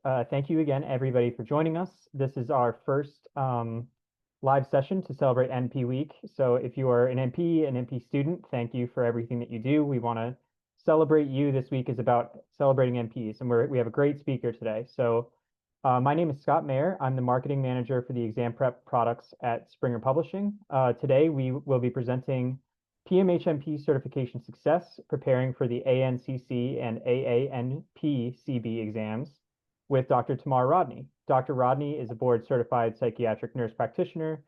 Thank you again, everybody, for joining us. This is our first live session to celebrate NP Week. So if you are an NP student, thank you for everything that you do. We want to celebrate you. This week is about celebrating NPs, and we have a great speaker today. So my name is Scott Mayer. I'm the marketing manager for the Exam Prep products at Springer Publishing. Today, we will be presenting PMHNP certification success, preparing for the ANCC and AANPCB exams with Dr. Tamar Rodney. Dr. Rodney is a board-certified psychiatric nurse practitioner.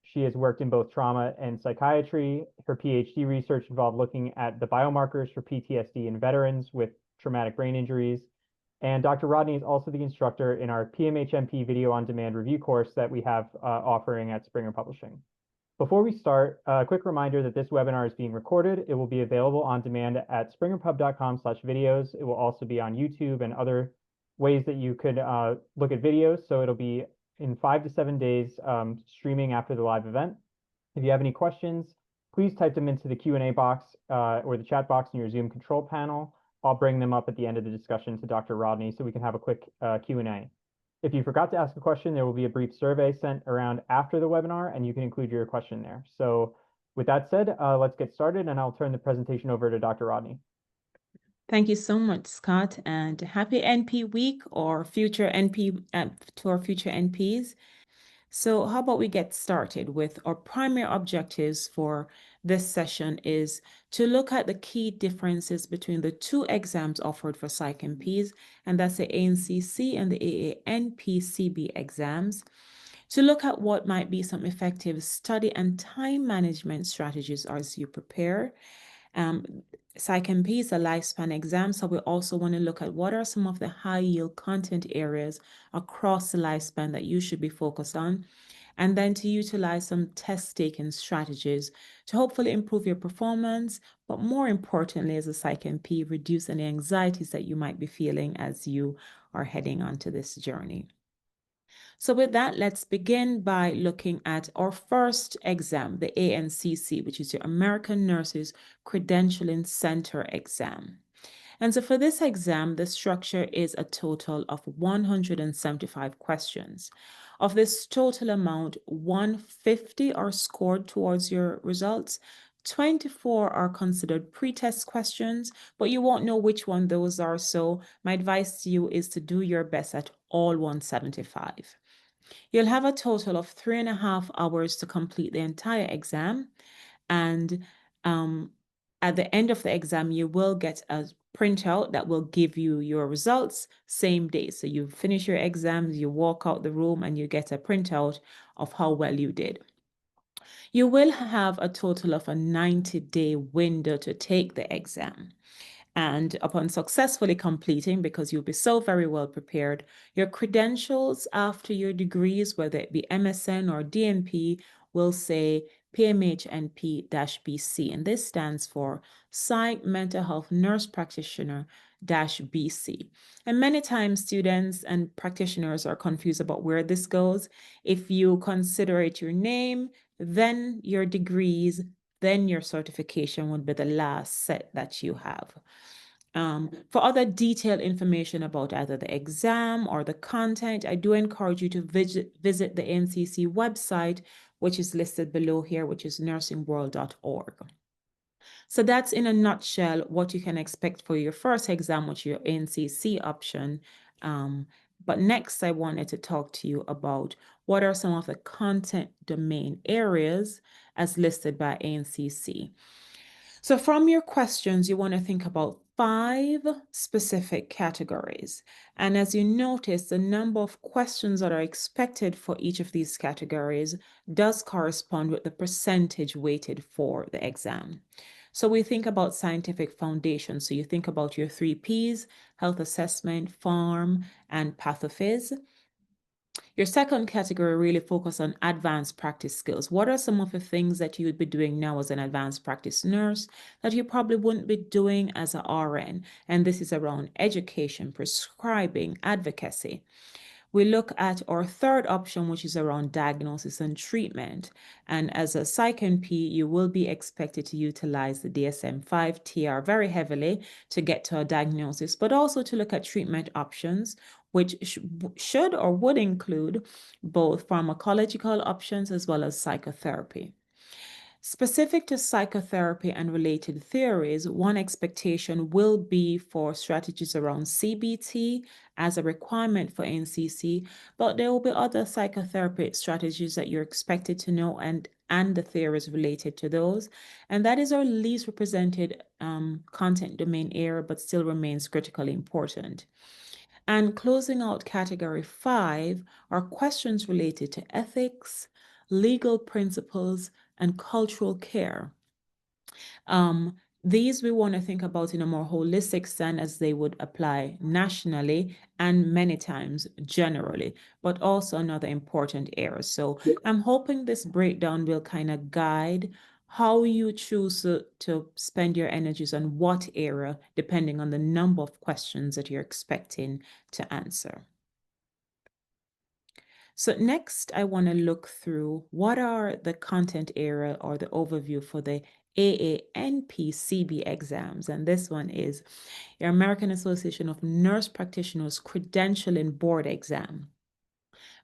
She has worked in both trauma and psychiatry. Her PhD research involved looking at the biomarkers for PTSD in veterans with traumatic brain injuries. And Dr. Rodney is also the instructor in our PMHNP video on demand review course that we have offering at Springer Publishing. Before we start, a quick reminder that this webinar is being recorded. It will be available on demand at springerpub.com/videos. It will also be on YouTube and other ways that you could look at videos. So it'll be in 5 to 7 days streaming after the live event. If you have any questions, please type them into the Q&A box or the chat box in your Zoom control panel. I'll bring them up at the end of the discussion to Dr. Rodney so we can have a quick Q&A. If you forgot to ask a question, there will be a brief survey sent around after the webinar, and you can include your question there. So with that said, let's get started, and I'll turn the presentation over to Dr. Rodney. Thank you so much, Scott, and happy NP week or future NP to our future NPs. So how about we get started with our primary objectives for this session is to look at the key differences between the two exams offered for Psych NPs, and that's the ANCC and the AANPCB exams, to look at what might be some effective study and time management strategies as you prepare. Psych NP is a lifespan exam, so we also want to look at what are some of the high yield content areas across the lifespan that you should be focused on, and then to utilize some test taking strategies to hopefully improve your performance, but more importantly, as a Psych NP, reduce any anxieties that you might be feeling as you are heading onto this journey. So with that, let's begin by looking at our first exam, the ANCC, which is your American Nurses Credentialing Center exam. And so for this exam, the structure is a total of 175 questions. Of this total amount, 150 are scored towards your results. 24 are considered pre-test questions, but you won't know which one those are. So my advice to you is to do your best at all 175. You'll have a total of 3.5 hours to complete the entire exam. And at the end of the exam, you will get a printout that will give you your results same day. So you finish your exams, you walk out the room, and you get a printout of how well you did. You will have a total of a 90-day window to take the exam. And upon successfully completing, because you'll be so very well prepared, your credentials after your degrees, whether it be MSN or DNP, will say PMHNP-BC. And this stands for Psych Mental Health Nurse Practitioner-BC. And many times students and practitioners are confused about where this goes. If you consider it your name, then your degrees, then your certification would be the last set that you have. For other detailed information about either the exam or the content, I do encourage you to visit the ANCC website, which is listed below here, which is nursingworld.org. So that's in a nutshell what you can expect for your first exam, which is your ANCC option. But next, I wanted to talk to you about what are some of the content domain areas as listed by ANCC. So from your questions, you want to think about 5 specific categories. And as you notice, the number of questions that are expected for each of these categories does correspond with the percentage weighted for the exam. So we think about scientific foundation. So you think about your 3 Ps, health assessment, pharm, and pathophys. Your second category really focuses on advanced practice skills. What are some of the things that you would be doing now as an advanced practice nurse that you probably wouldn't be doing as an RN? And this is around education, prescribing, advocacy. we look at our third option, which is around diagnosis and treatment. And as a Psych NP, you will be expected to utilize the DSM-5 TR very heavily to get to a diagnosis, but also to look at treatment options, which should or would include both pharmacological options as well as psychotherapy. Specific to psychotherapy and related theories, one expectation will be for strategies around CBT as a requirement for NCC, but there will be other psychotherapy strategies that you're expected to know and the theories related to those. And that is our least represented content domain area, but still remains critically important. And closing out category 5 are questions related to ethics, legal principles, and cultural care. These we want to think about in a more holistic sense as they would apply nationally and many times generally, but also another important area. So I'm hoping this breakdown will kind of guide how you choose to spend your energies on what area, depending on the number of questions that you're expecting to answer. So next, I want to look through what are the content area or the overview for the AANPCB exams. And this one is your American Association of Nurse Practitioners Credentialing Board exam.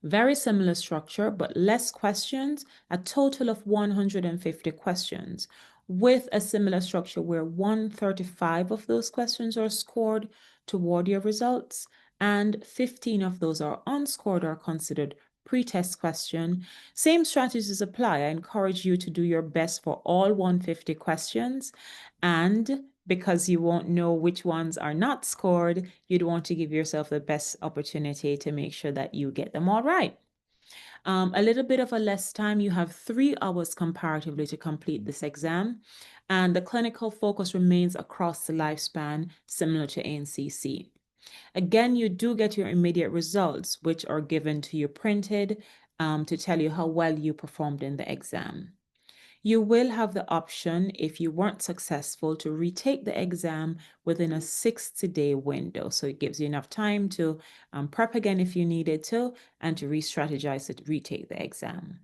Very similar structure, but less questions, a total of 150 questions, with a similar structure where 135 of those questions are scored toward your results, and 15 of those are unscored or considered pre-test question. Same strategies apply. I encourage you to do your best for all 150 questions, and because you won't know which ones are not scored, you'd want to give yourself the best opportunity to make sure that you get them all right. A little bit of a less time. You have 3 hours comparatively to complete this exam, and the clinical focus remains across the lifespan, similar to ANCC. Again, you do get your immediate results, which are given to you printed to tell you how well you performed in the exam. You will have the option, if you weren't successful, to retake the exam within a 60-day window. So it gives you enough time to prep again if you needed to, and to re-strategize to retake the exam.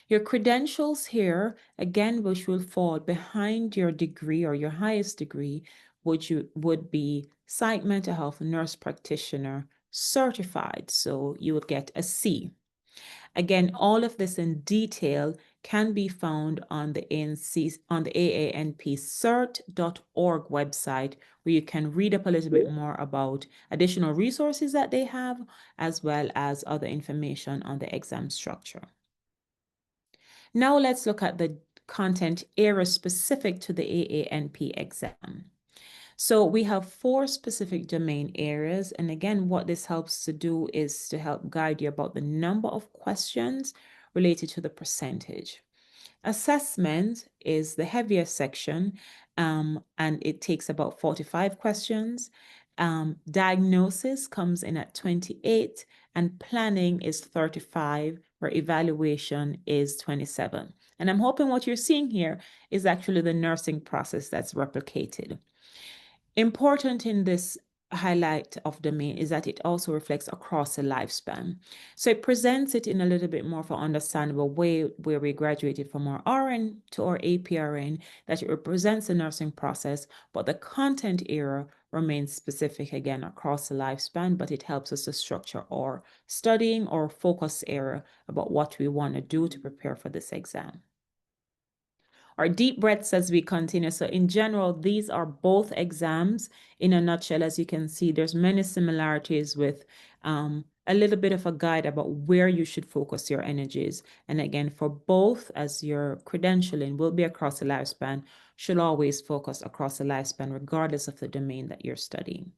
Your credentials here, again, which will fall behind your degree or your highest degree, which would be Psych Mental Health Nurse Practitioner Certified. So you would get a C. Again, all of this in detail can be found on the AANPcert.org website, where you can read up a little bit more about additional resources that they have, as well as other information on the exam structure. Now let's look at the content area specific to the AANP exam. So we have 4 specific domain areas. And again, what this helps to do is to help guide you about the number of questions related to the percentage. Assessment is the heaviest section, and it takes about 45 questions. Diagnosis comes in at 28, and planning is 35, where evaluation is 27. And I'm hoping what you're seeing here is actually the nursing process that's replicated. Important in this highlight of domain is that it also reflects across the lifespan. So it presents it in a little bit more of an understandable way, where we graduated from our RN to our APRN, that it represents the nursing process, but the content area remains specific again across the lifespan, but it helps us to structure our studying or focus area about what we want to do to prepare for this exam. Our deep breaths as we continue. So in general, these are both exams in a nutshell. As you can see, there's many similarities with a little bit of a guide about where you should focus your energies. And again, for both, as your credentialing will be across the lifespan, should always focus across the lifespan, regardless of the domain that you're studying.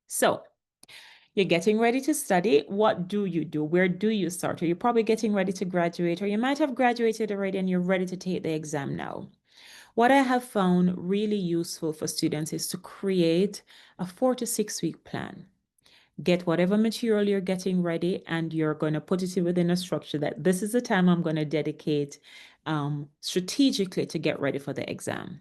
So you're getting ready to study. What do you do? Where do you start? Are you probably getting ready to graduate, or you might have graduated already and you're ready to take the exam now? What I have found really useful for students is to create a 4 to 6 week plan. Get whatever material you're getting ready, and you're going to put it within a structure that this is the time I'm going to dedicate strategically to get ready for the exam.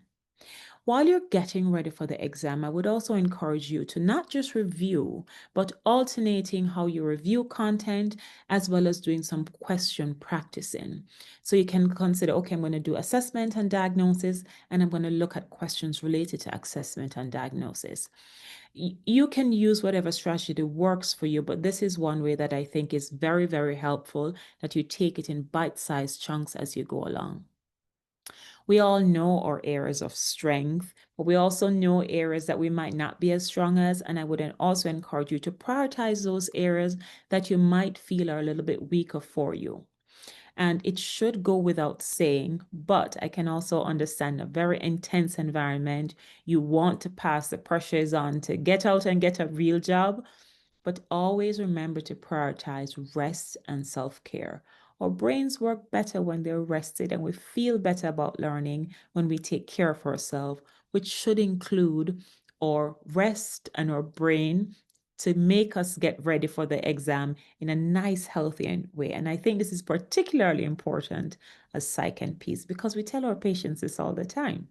While you're getting ready for the exam, I would also encourage you to not just review, but alternating how you review content as well as doing some question practicing. So you can consider, okay, I'm going to do assessment and diagnosis, and I'm going to look at questions related to assessment and diagnosis. You can use whatever strategy that works for you, but this is one way that I think is very, very helpful, that you take it in bite-sized chunks as you go along. We all know our areas of strength, but we also know areas that we might not be as strong as. And I would also encourage you to prioritize those areas that you might feel are a little bit weaker for you. And it should go without saying, but I can also understand a very intense environment. You want to pass, the pressure is on to get out and get a real job. But always remember to prioritize rest and self-care. Our brains work better when they're rested, and we feel better about learning when we take care of ourselves, which should include our rest and our brain to make us get ready for the exam in a nice, healthy way. And I think this is particularly important as Psych NPs because we tell our patients this all the time.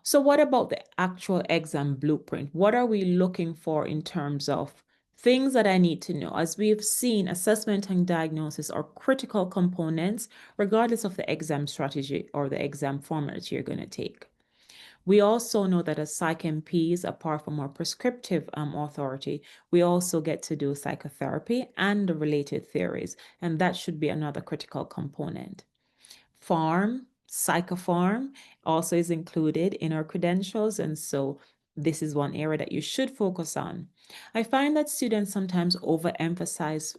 So what about the actual exam blueprint? What are we looking for in terms of things that I need to know? As we've seen, assessment and diagnosis are critical components, regardless of the exam strategy or the exam format you're going to take. We also know that as Psych NPs, apart from our prescriptive authority, we also get to do psychotherapy and the related theories, and that should be another critical component. Psychopharm also is included in our credentials, and so this is one area that you should focus on. I find that students sometimes overemphasize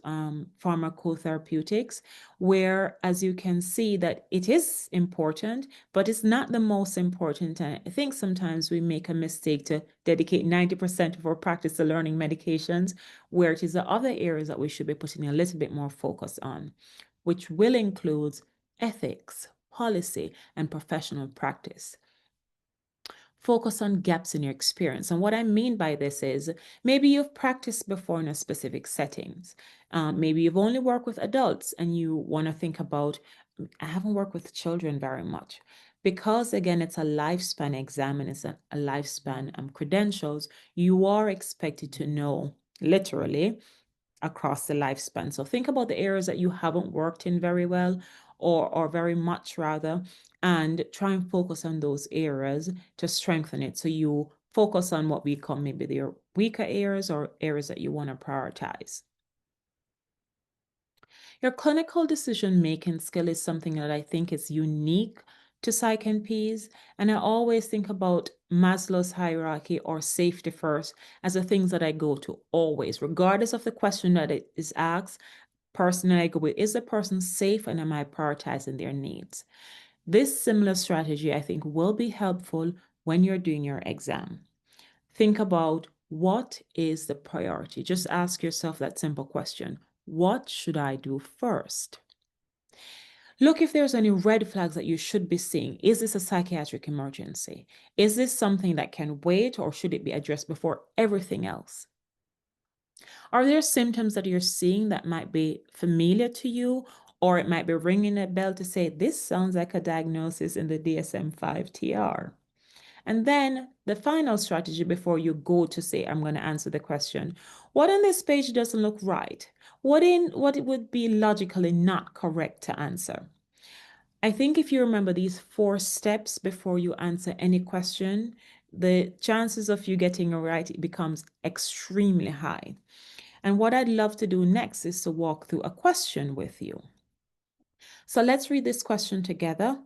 pharmacotherapeutics, where, as you can see, that it is important, but it's not the most important. And I think sometimes we make a mistake to dedicate 90% of our practice to learning medications, where it is the other areas that we should be putting a little bit more focus on, which will include ethics, policy, and professional practice. Focus on gaps in your experience. And what I mean by this is maybe you've practiced before in a specific settings. Maybe you've only worked with adults and you want to think about, I haven't worked with children very much. Because again, it's a lifespan exam and it's a lifespan credentials, you are expected to know literally across the lifespan. So think about the areas that you haven't worked in very well or very much rather, and try and focus on those areas to strengthen it. So you focus on what we call maybe the weaker areas or areas that you want to prioritize. Your clinical decision-making skill is something that I think is unique to Psych NPs. And I always think about Maslow's hierarchy or safety first as the things that I go to always, regardless of the question that it is asked. Personally, I go with, is the person safe and am I prioritizing their needs? This similar strategy, I think, will be helpful when you're doing your exam. Think about what is the priority. Just ask yourself that simple question. What should I do first? Look if there's any red flags that you should be seeing. Is this a psychiatric emergency? Is this something that can wait, or should it be addressed before everything else? Are there symptoms that you're seeing that might be familiar to you, or it might be ringing a bell to say, this sounds like a diagnosis in the DSM-5 TR? And then the final strategy before you go to say, I'm going to answer the question, what on this page doesn't look right? What would be logically not correct to answer? I think if you remember these 4 steps before you answer any question, the chances of you getting it right becomes extremely high. And what I'd love to do next is to walk through a question with you. So let's read this question together.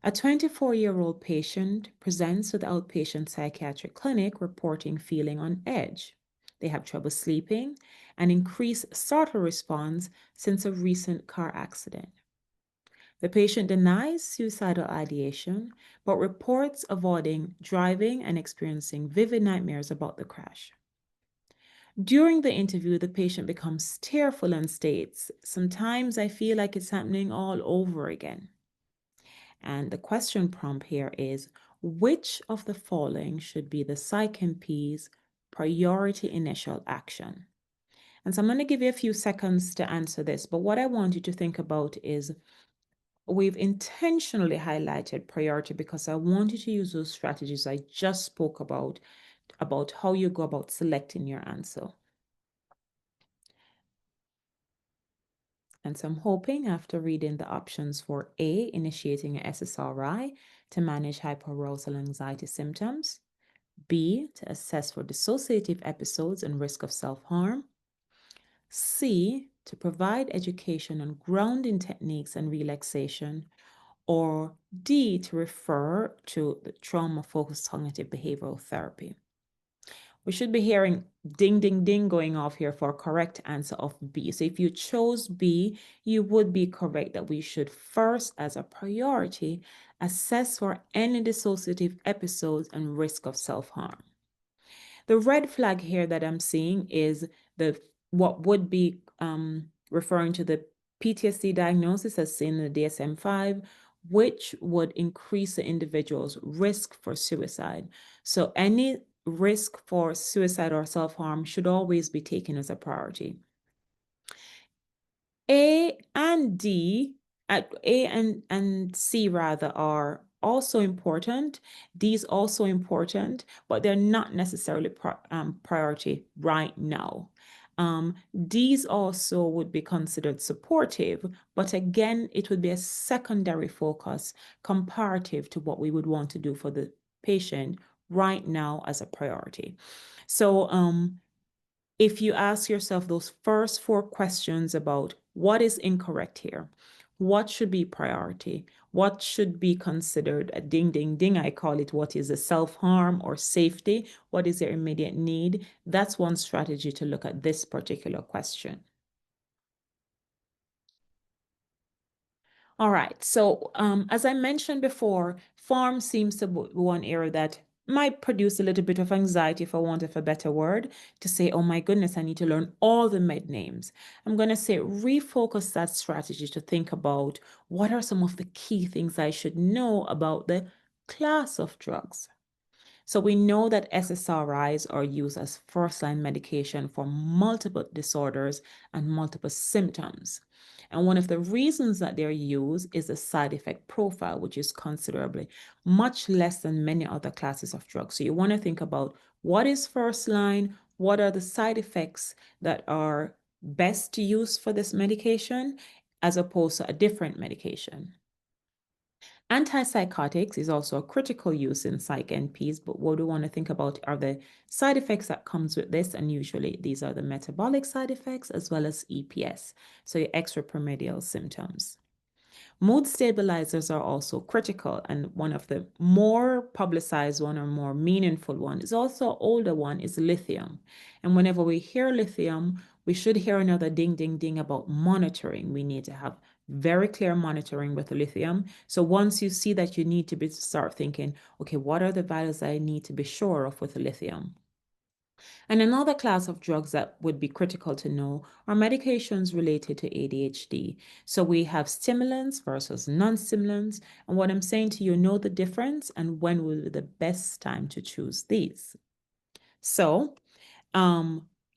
A 24-year-old patient presents to the outpatient psychiatric clinic reporting feeling on edge. They have trouble sleeping and increased startle response since a recent car accident. The patient denies suicidal ideation, but reports avoiding driving and experiencing vivid nightmares about the crash. During the interview, the patient becomes tearful and states, sometimes I feel like it's happening all over again. And the question prompt here is, which of the following should be the Psych NP's priority initial action? And so I'm going to give you a few seconds to answer this, but what I want you to think about is, we've intentionally highlighted priority because I want you to use those strategies I just spoke about how you go about selecting your answer. And so I'm hoping after reading the options for A, initiating an SSRI to manage hyperarousal anxiety symptoms, B, to assess for dissociative episodes and risk of self-harm, C, to provide education on grounding techniques and relaxation, or D, to refer to the trauma-focused cognitive behavioral therapy. We should be hearing ding, ding, ding going off here for a correct answer of B. So if you chose B, you would be correct that we should first, as a priority, assess for any dissociative episodes and risk of self-harm. The red flag here that I'm seeing is what would be referring to the PTSD diagnosis as seen in the DSM-5, which would increase the individual's risk for suicide. So any risk for suicide or self-harm should always be taken as a priority. A and C rather are also important. These also important, but they're not necessarily priority right now. These also would be considered supportive, but again, it would be a secondary focus comparative to what we would want to do for the patient right now as a priority. So if you ask yourself those first 4 questions about what is incorrect here, what should be priority, what should be considered a ding, ding, ding, I call it, what is a self-harm or safety, what is their immediate need, that's one strategy to look at this particular question. All right, so as I mentioned before, form seems to be one area that might produce a little bit of anxiety, for want of a better word, to say, oh my goodness, I need to learn all the med names. I'm going to say refocus that strategy to think about what are some of the key things I should know about the class of drugs. So we know that SSRIs are used as first-line medication for multiple disorders and multiple symptoms. And one of the reasons that they're used is the side effect profile, which is considerably much less than many other classes of drugs. So you want to think about what is first line, what are the side effects that are best to use for this medication as opposed to a different medication. Antipsychotics is also a critical use in psych NPs, but what we want to think about are the side effects that comes with this, and usually these are the metabolic side effects as well as EPS, so your extrapyramidal symptoms. Mood stabilizers are also critical, and one of the more publicized one or more meaningful one is also an older one is lithium. And whenever we hear lithium, we should hear another ding, ding, ding about monitoring. We need to have very clear monitoring with lithium. So once you see that, you need to start thinking, okay, what are the values I need to be sure of with lithium? And another class of drugs that would be critical to know are medications related to ADHD. So we have stimulants versus non-stimulants. And what I'm saying to you, know the difference and when will be the best time to choose these. So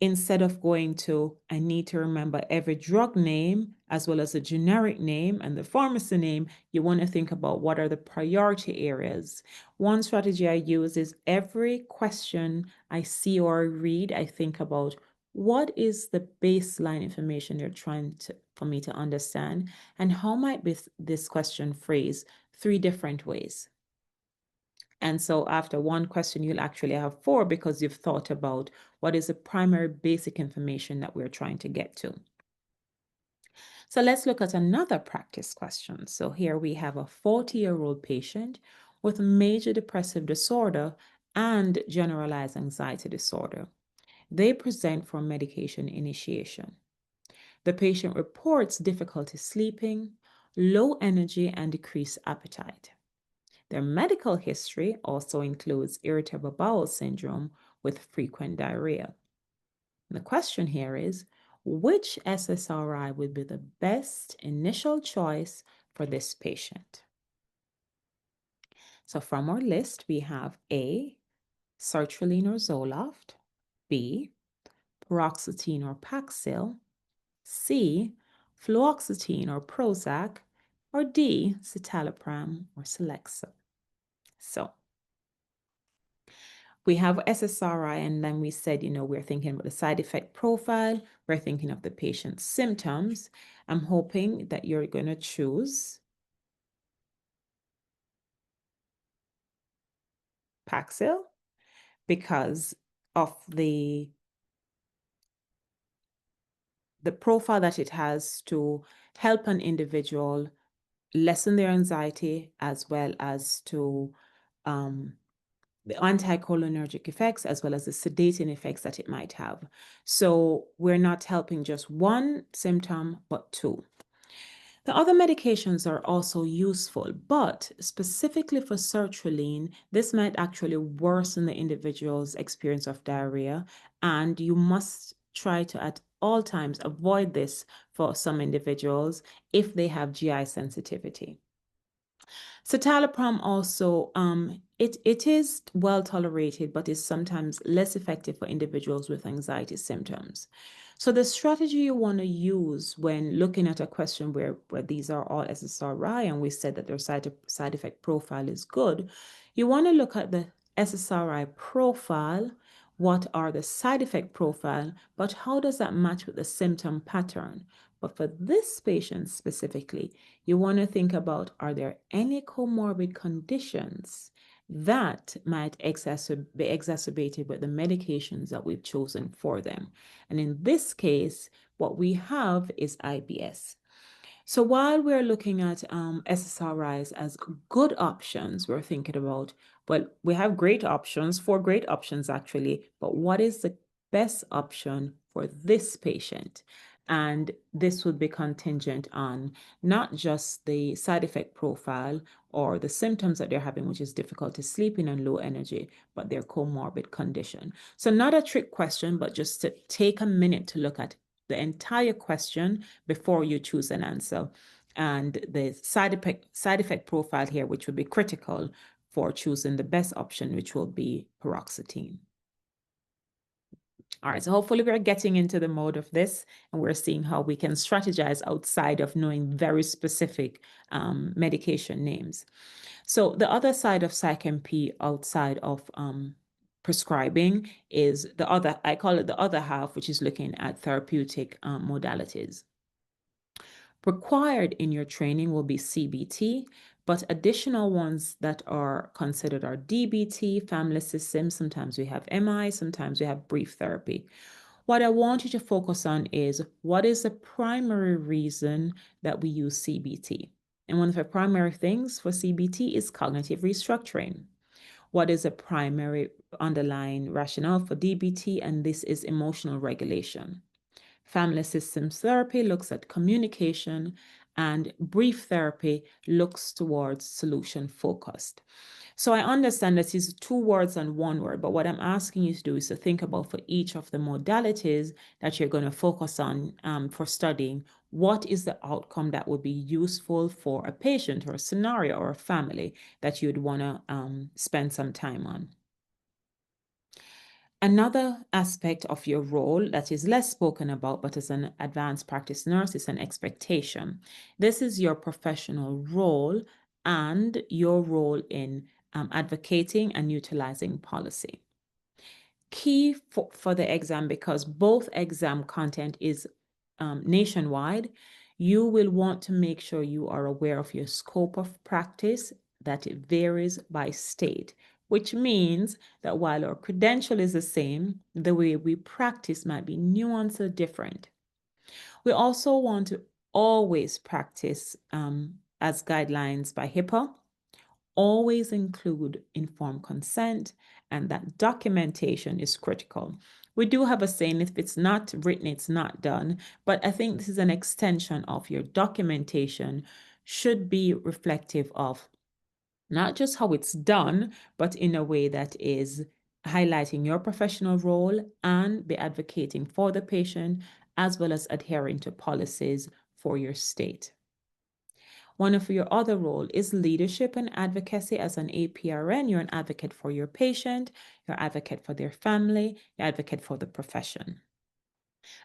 instead of going to, I need to remember every drug name as well as the generic name and the pharmacy name, you want to think about what are the priority areas. One strategy I use is every question I see or read, I think about what is the baseline information they're trying for me to understand, and how might this question phrased 3 different ways. And so after one question, you'll actually have 4 because you've thought about what is the primary basic information that we're trying to get to. So let's look at another practice question. So here we have a 40-year-old patient with major depressive disorder and generalized anxiety disorder. They present for medication initiation. The patient reports difficulty sleeping, low energy, and decreased appetite. Their medical history also includes irritable bowel syndrome with frequent diarrhea. And the question here is, which SSRI would be the best initial choice for this patient? So from our list, we have A, sertraline or Zoloft, B, paroxetine or Paxil, C, fluoxetine or Prozac, or D, citalopram or Celexa. So we have SSRI, and then we said, we're thinking about the side effect profile. We're thinking of the patient's symptoms. I'm hoping that you're going to choose Paxil because of the profile that it has to help an individual lessen their anxiety, as well as to the anticholinergic effects, as well as the sedating effects that it might have. So we're not helping just one symptom, but two. The other medications are also useful, but specifically for sertraline, this might actually worsen the individual's experience of diarrhea, and you must try to at all times avoid this for some individuals if they have GI sensitivity. Citalopram also, it is well tolerated, but is sometimes less effective for individuals with anxiety symptoms. So the strategy you want to use when looking at a question where these are all SSRI, and we said that their side effect profile is good, you want to look at the SSRI profile. What are the side effect profile, but how does that match with the symptom pattern? But for this patient specifically, you want to think about, are there any comorbid conditions that might be exacerbated with the medications that we've chosen for them? And in this case, what we have is IBS. So while we're looking at SSRIs as good options, we're thinking about, well, we have great options, 4 great options actually, but what is the best option for this patient? And this would be contingent on not just the side effect profile or the symptoms that they're having, which is difficulty sleeping and low energy, but their comorbid condition. So not a trick question, but just to take a minute to look at the entire question before you choose an answer. And the side effect profile here, which would be critical for choosing the best option, which will be paroxetine. All right, so hopefully we're getting into the mode of this, and we're seeing how we can strategize outside of knowing very specific medication names. So the other side of PsycMP outside of prescribing is I call it the other half, which is looking at therapeutic modalities. Required in your training will be CBT, but additional ones that are considered are DBT, family systems. Sometimes we have MI, sometimes we have brief therapy. What I want you to focus on is, what is the primary reason that we use CBT? And one of the primary things for CBT is cognitive restructuring. What is a primary underlying rationale for DBT? And this is emotional regulation. Family systems therapy looks at communication, and brief therapy looks towards solution focused. So I understand this is 2 words and 1 word, but what I'm asking you to do is to think about, for each of the modalities that you're going to focus on for studying, what is the outcome that would be useful for a patient or a scenario or a family that you'd want to spend some time on. Another aspect of your role that is less spoken about, but as an advanced practice nurse, is an expectation. This is your professional role and your role in advocating and utilizing policy. Key for the exam, because both exam content is nationwide, you will want to make sure you are aware of your scope of practice, that it varies by state, which means that while our credential is the same, the way we practice might be nuanced or different. We also want to always practice as guidelines by HIPAA, always include informed consent, and that documentation is critical. We do have a saying, if it's not written, it's not done, but I think this is an extension of your documentation should be reflective of not just how it's done, but in a way that is highlighting your professional role and be advocating for the patient, as well as adhering to policies for your state. One of your other role is leadership and advocacy. As an APRN, you're an advocate for your patient, you're an advocate for their family, you're an advocate for the profession.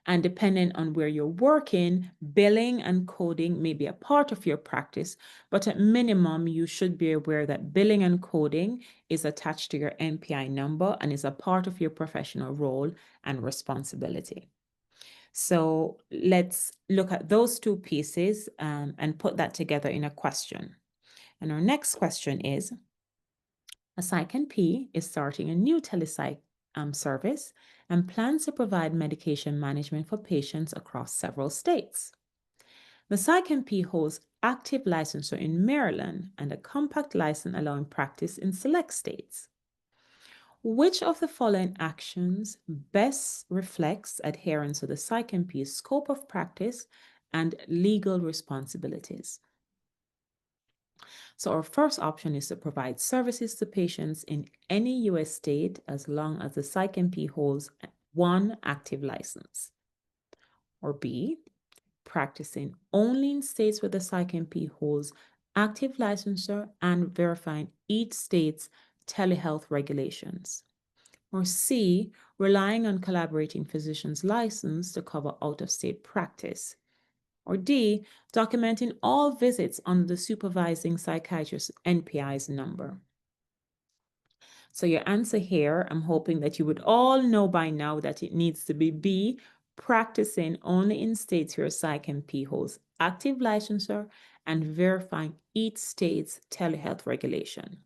And depending on where you're working, billing and coding may be a part of your practice, but at minimum, you should be aware that billing and coding is attached to your NPI number and is a part of your professional role and responsibility. So let's look at those two pieces and put that together in a question. And our next question is, a PsycNP is starting a new telepsych service and plans to provide medication management for patients across several states. The PsycNP holds active licensure in Maryland and a compact license allowing practice in select states. Which of the following actions best reflects adherence to the PsycNP's scope of practice and legal responsibilities? So our first option is to provide services to patients in any U.S. state as long as the PsycNP holds one active license. Or B, practicing only in states where the PsycNP holds active licensure and verifying each state's telehealth regulations. Or C, relying on collaborating physician's license to cover out-of-state practice. Or D, documenting all visits under the supervising psychiatrist NPI's number. So your answer here, I'm hoping that you would all know by now that it needs to be B, practicing only in states where PsycNP holds active licensure and verifying each state's telehealth regulation.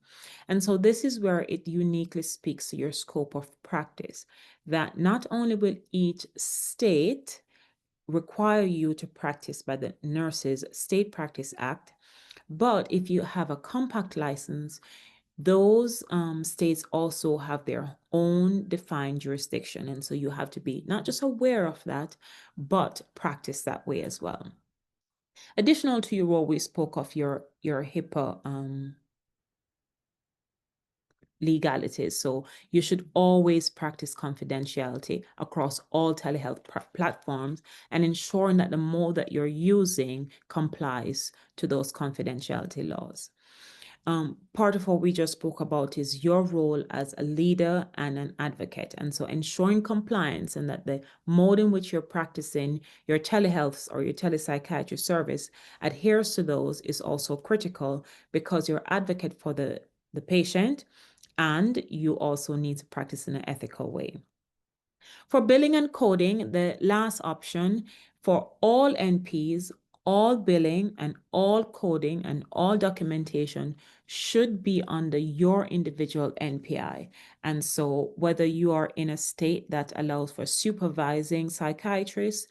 And so this is where it uniquely speaks to your scope of practice, that not only will each state require you to practice by the Nurses State Practice Act, but if you have a compact license, those states also have their own defined jurisdiction. And so you have to be not just aware of that, but practice that way as well. Additional to your role, we spoke of your HIPAA legalities. So you should always practice confidentiality across all telehealth platforms and ensuring that the mode that you're using complies to those confidentiality laws. Part of what we just spoke about is your role as a leader and an advocate. And so ensuring compliance and that the mode in which you're practicing your telehealth or your telepsychiatry service adheres to those is also critical because you're advocate for the patient, and you also need to practice in an ethical way. For billing and coding, the last option for all NPs, all billing and all coding and all documentation should be under your individual NPI. And so whether you are in a state that allows for supervising psychiatrists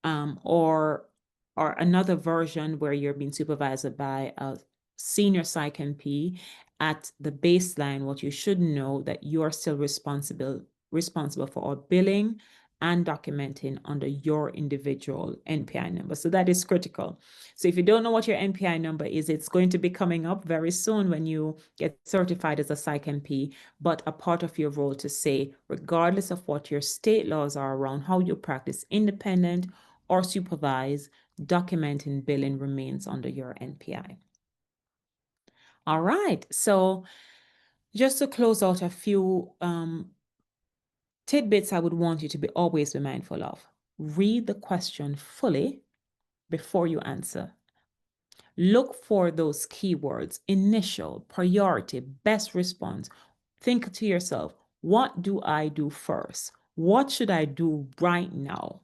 or another version where you're being supervised by a senior PsycNP, at the baseline, what you should know that you are still responsible for all billing and documenting under your individual NPI number. So that is critical. So if you don't know what your NPI number is, it's going to be coming up very soon when you get certified as a PsycNP, but a part of your role to say, regardless of what your state laws are around how you practice independent or supervise, documenting billing remains under your NPI. All right, so just to close out a few tidbits I would want you to be always be mindful of. Read the question fully before you answer. Look for those keywords: initial, priority, best response. Think to yourself, what do I do first? What should I do right now?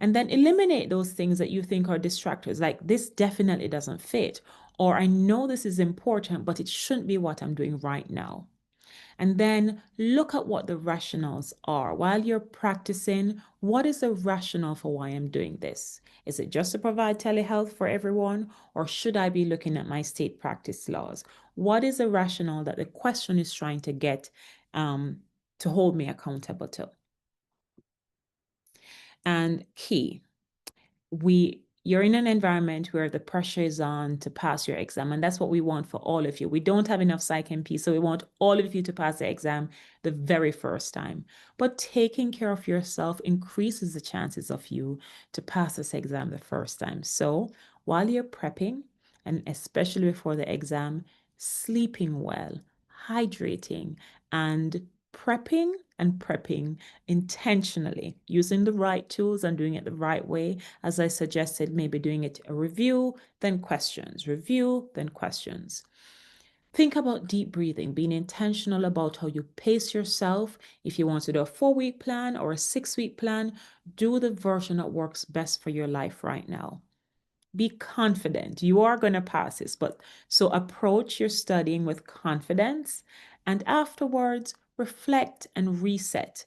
And then eliminate those things that you think are distractors, like this definitely doesn't fit, or I know this is important, but it shouldn't be what I'm doing right now. And then look at what the rationales are. While you're practicing, what is the rationale for why I'm doing this? Is it just to provide telehealth for everyone, or should I be looking at my state practice laws? What is the rationale that the question is trying to get to hold me accountable to? And key, you're in an environment where the pressure is on to pass your exam, and that's what we want for all of you. We don't have enough PsycNP, so we want all of you to pass the exam the very first time. But taking care of yourself increases the chances of you to pass this exam the first time. So while you're prepping, and especially before the exam, sleeping well, hydrating, and prepping and prepping intentionally, using the right tools and doing it the right way. As I suggested, maybe doing it a review, then questions, review, then questions. Think about deep breathing, being intentional about how you pace yourself. If you want to do a 4-week plan or a 6-week plan, do the version that works best for your life right now. Be confident. You are going to pass this, but so approach your studying with confidence, and afterwards reflect and reset.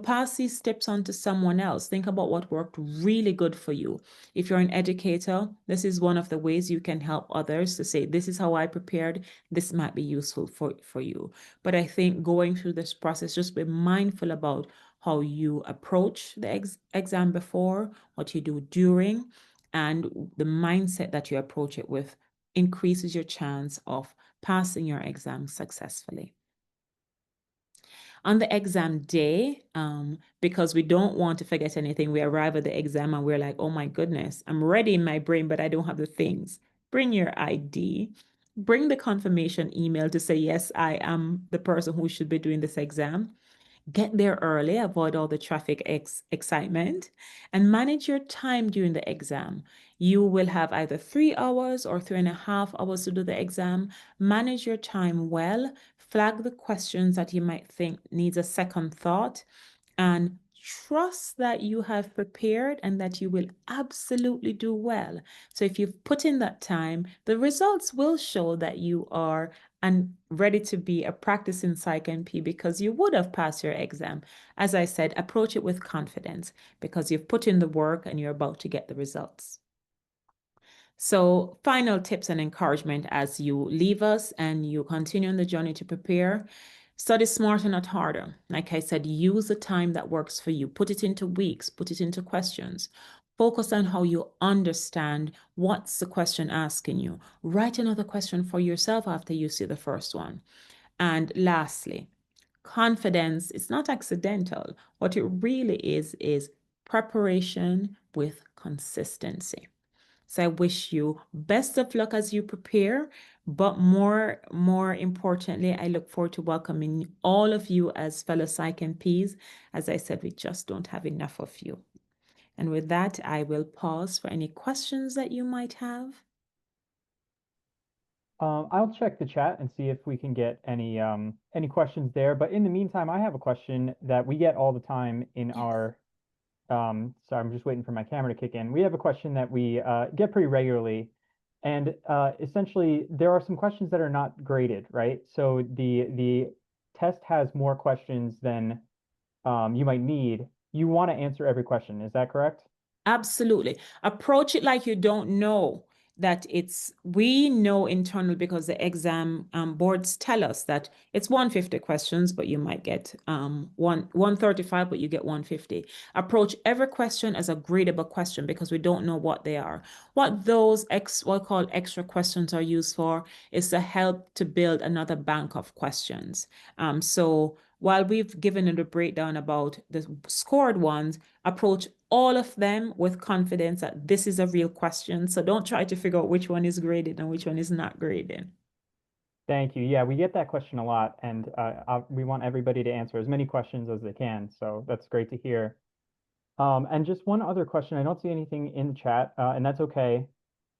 Pass these steps on to someone else. Think about what worked really good for you. If you're an educator, this is one of the ways you can help others to say, this is how I prepared. This might be useful for you. But I think going through this process, just be mindful about how you approach the exam before, what you do during, and the mindset that you approach it with increases your chance of passing your exam successfully. On the exam day, because we don't want to forget anything, we arrive at the exam and we're like, oh my goodness, I'm ready in my brain, but I don't have the things. Bring your ID, bring the confirmation email to say, yes, I am the person who should be doing this exam. Get there early, avoid all the traffic excitement, and manage your time during the exam. You will have either 3 hours or 3.5 hours to do the exam. Manage your time well, flag the questions that you might think needs a second thought, and trust that you have prepared and that you will absolutely do well. So if you've put in that time, the results will show that you are and ready to be a practicing Psych NP because you would have passed your exam. As I said, approach it with confidence because you've put in the work and you're about to get the results. So final tips and encouragement as you leave us and you continue on the journey to prepare. Study smarter, not harder. Like I said, use the time that works for you. Put it into weeks, put it into questions. Focus on how you understand what's the question asking you. Write another question for yourself after you see the first one. And lastly, confidence is not accidental. What it really is preparation with consistency. So I wish you best of luck as you prepare, but more importantly, I look forward to welcoming all of you as fellow Psych MPs. As I said, we just don't have enough of you. And with that, I will pause for any questions that you might have. I'll check the chat and see if we can get any questions there. But in the meantime, I have a question that we get all the time in our sorry, I'm just waiting for my camera to kick in. We have a question that we get pretty regularly, and essentially there are some questions that are not graded, right? So the test has more questions than you might need. You want to answer every question, is that correct? Absolutely. Approach it like you don't know that we know internal because the exam boards tell us that it's 150 questions, but you might get 135, but you get 150. Approach every question as a gradable question because we don't know what they are. What those what called extra questions are used for is to help to build another bank of questions. So while we've given it a breakdown about the scored ones, approach all of them with confidence that this is a real question. So don't try to figure out which one is graded and which one is not graded. Thank you. Yeah, we get that question a lot, and we want everybody to answer as many questions as they can. So that's great to hear. And just one other question. I don't see anything in the chat, and that's okay.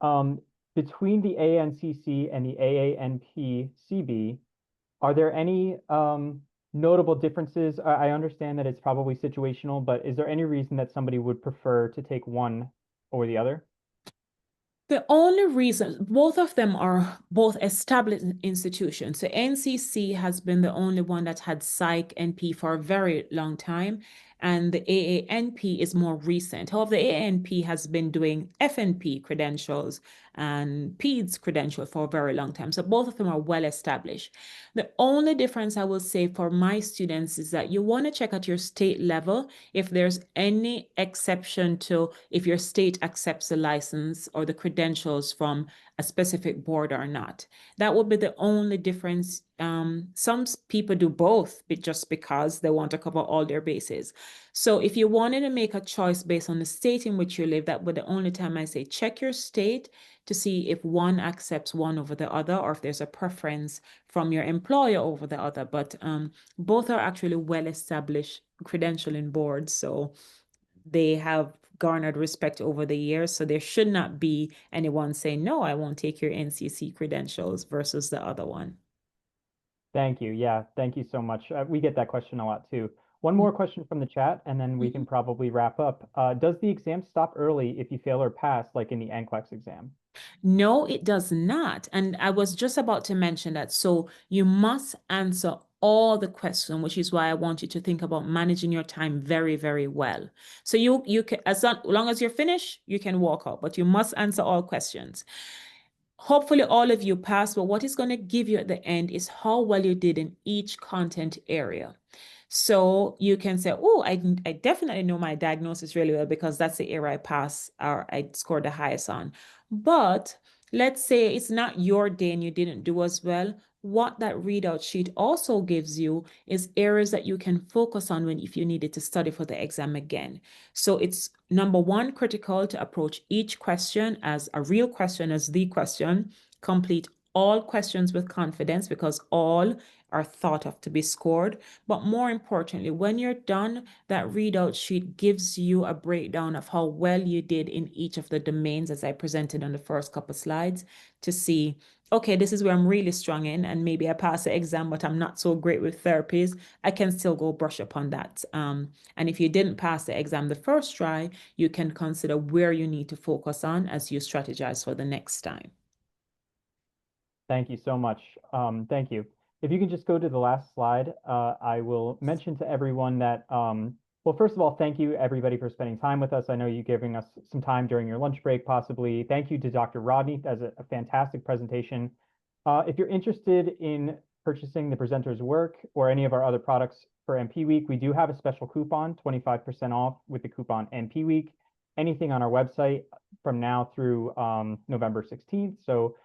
Between the ANCC and the AANPCB, are there any notable differences? I understand that it's probably situational, but is there any reason that somebody would prefer to take one over the other? The only reason, both of them are both established institutions. So ANCC has been the only one that had Psych NP for a very long time, and the AANP is more recent. However, the AANP has been doing FNP credentials and PEDS credentials for a very long time. So both of them are well established. The only difference I will say for my students is that you want to check at your state level if there's any exception to if your state accepts the license or the credentials from a specific board or not. That would be the only difference. Some people do both just because they want to cover all their bases. So if you wanted to make a choice based on the state in which you live, that would be the only time I say check your state, to see if one accepts one over the other or if there's a preference from your employer over the other. But both are actually well-established credentialing boards, so they have garnered respect over the years. So there should not be anyone saying, no, I won't take your NCC credentials versus the other one. Thank you. Yeah, thank you so much. We get that question a lot too. One more question from the chat, and then we can probably wrap up. Does the exam stop early if you fail or pass, like in the NCLEX exam? No, it does not. And I was just about to mention that. So you must answer all the questions, which is why I want you to think about managing your time very, very well. So you can, as long as you're finished, you can walk out, but you must answer all questions. Hopefully all of you pass, but what is going to give you at the end is how well you did in each content area. So you can say, oh, I definitely know my diagnosis really well because that's the area I pass or I scored the highest on. But let's say it's not your day and you didn't do as well. What that readout sheet also gives you is areas that you can focus on when if you needed to study for the exam again. So it's number one, critical to approach each question as a real question, as the question, complete all questions with confidence because all are thought of to be scored. But more importantly, when you're done, that readout sheet gives you a breakdown of how well you did in each of the domains as I presented on the first couple of slides to see, okay, this is where I'm really strong in, and maybe I pass the exam, but I'm not so great with therapies. I can still go brush up on that. And if you didn't pass the exam the first try, you can consider where you need to focus on as you strategize for the next time. Thank you so much. Thank you. If you can just go to the last slide, I will mention to everyone that, well, first of all, thank you everybody for spending time with us. I know you giving us some time during your lunch break, possibly. Thank you to Dr. Rodney. That's a fantastic presentation. If you're interested in purchasing the presenter's work or any of our other products for MP Week, we do have a special coupon, 25% off with the coupon MP Week. Anything on our website from now through November 16th. So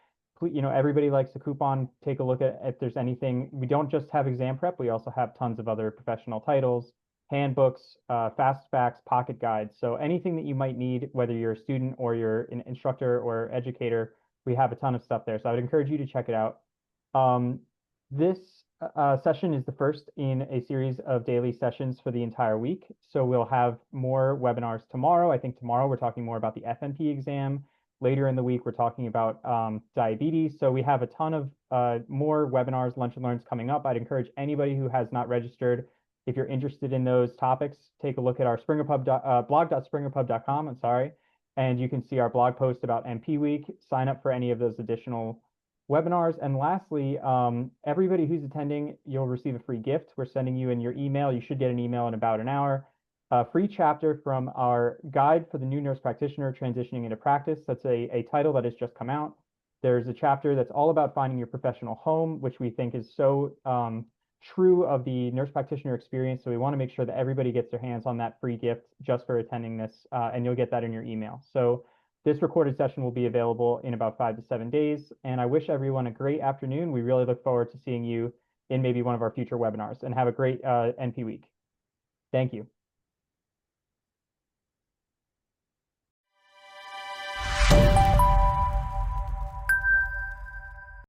everybody likes a coupon. Take a look at if there's anything. We don't just have exam prep. We also have tons of other professional titles, handbooks, fast facts, pocket guides. So anything that you might need, whether you're a student or you're an instructor or educator, we have a ton of stuff there. So I would encourage you to check it out. This session is the first in a series of daily sessions for the entire week. So we'll have more webinars tomorrow. I think tomorrow we're talking more about the FNP exam. Later in the week, we're talking about diabetes. So we have a ton of more webinars, lunch and learns coming up. I'd encourage anybody who has not registered, if you're interested in those topics, take a look at our blog.springerpub.com, I'm sorry, and you can see our blog post about MP Week. Sign up for any of those additional webinars. And lastly, everybody who's attending, you'll receive a free gift. We're sending you in your email. You should get an email in about an hour. A free chapter from our guide for the new nurse practitioner transitioning into practice. That's a title that has just come out. There's a chapter that's all about finding your professional home, which we think is so true of the nurse practitioner experience. So we want to make sure that everybody gets their hands on that free gift just for attending this, and you'll get that in your email. So this recorded session will be available in about 5 to 7 days. And I wish everyone a great afternoon. We really look forward to seeing you in maybe one of our future webinars, and have a great NP week. Thank you.